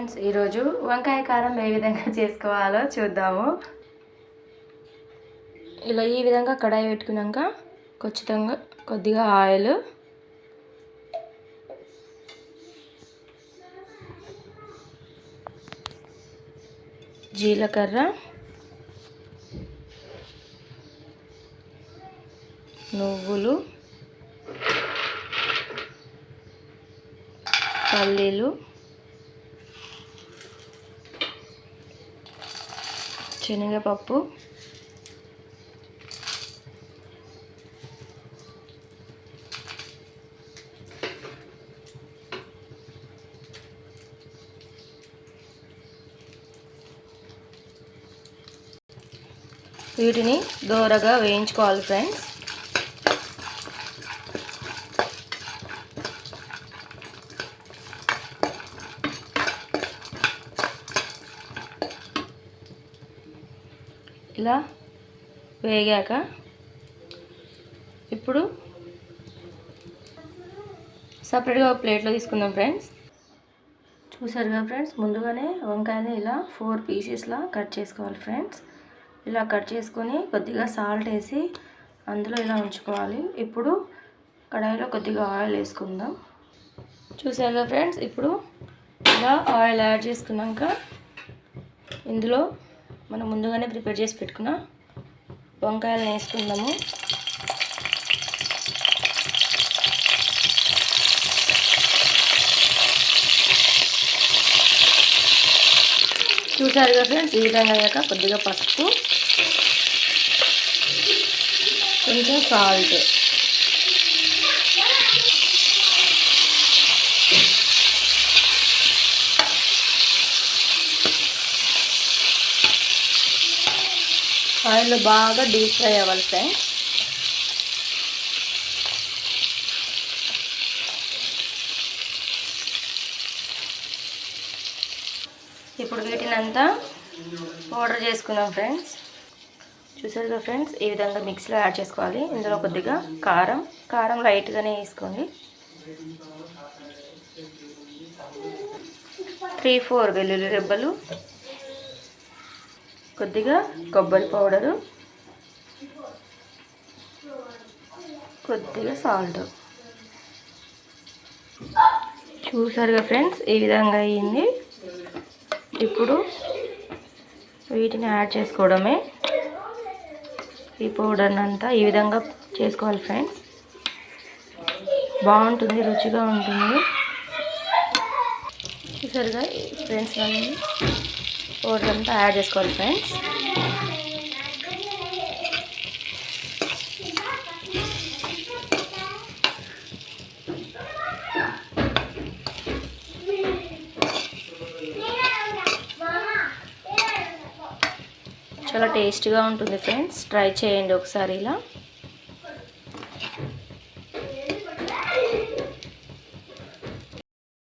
Friends, ఈరోజు వంకాయ కారం ఏ విధంగా చేసుకోవాలో చూద్దాము. ఇలా ఈ విధంగా కడాయి పెట్టుకున్నాక కొద్దిగా ఆయిల్, జీలకర్ర, నువ్వులు, పల్లీలు, శనగపప్పు, వీటిని దోరగా వేయించుకోవాలి ఫ్రెండ్స్. ఇలా వేగాక ఇప్పుడు సపరేట్గా ఒక ప్లేట్లో తీసుకుందాం ఫ్రెండ్స్. చూసారుగా ఫ్రెండ్స్, ముందుగానే వంకాయని ఇలా 4 పీసెస్లా కట్ చేసుకోవాలి ఫ్రెండ్స్. ఇలా కట్ చేసుకొని కొద్దిగా సాల్ట్ వేసి అందులో ఇలా ఉంచుకోవాలి. ఇప్పుడు కడాయిలో కొద్దిగా ఆయిల్ వేసుకుందాం. చూసారుగా ఫ్రెండ్స్, ఇప్పుడు ఇలా ఆయిల్ యాడ్ చేసుకున్నాక ఇందులో మనం ముందుగానే ప్రిపేర్ చేసి పెట్టుకున్న వంకాయలను వేసుకుందాము. చూసారుగా ఫ్రెండ్స్, ఈ విధంగా అయ్యాక కొద్దిగా పసుపు, కొంచెం సాల్ట్, ఆయిల్ బాగా డీప్ ఫ్రై అవ్వాలి ఫ్రెండ్స్. ఇప్పుడు వీటినంతా పౌడర్ చేసుకుందాం ఫ్రెండ్స్. చూసారుగా ఫ్రెండ్స్, ఈ విధంగా మిక్సీలో యాడ్ చేసుకోవాలి. ఇందులో కొద్దిగా కారం లైట్గానే వేసుకోండి. 3-4 వెల్లుల్లి రెబ్బలు, కొద్దిగా కొబ్బరి పౌడరు, కొద్దిగా సాల్ట్. చూసారుగా ఫ్రెండ్స్, ఈ విధంగా అయ్యింది. ఇప్పుడు వీటిని యాడ్ చేసుకోవడమే. ఈ పౌడర్ని అంతా ఈ విధంగా చేసుకోవాలి ఫ్రెండ్స్. బాగుంటుంది, రుచిగా ఉంటుంది. చూసారుగా ఫ్రెండ్స్, పౌడర్ అంతా యాడ్ చేసుకోవాలి ఫ్రెండ్స్. చాలా టేస్టీగా ఉంటుంది ఫ్రెండ్స్. ట్రై చేయండి ఒకసారి ఇలా.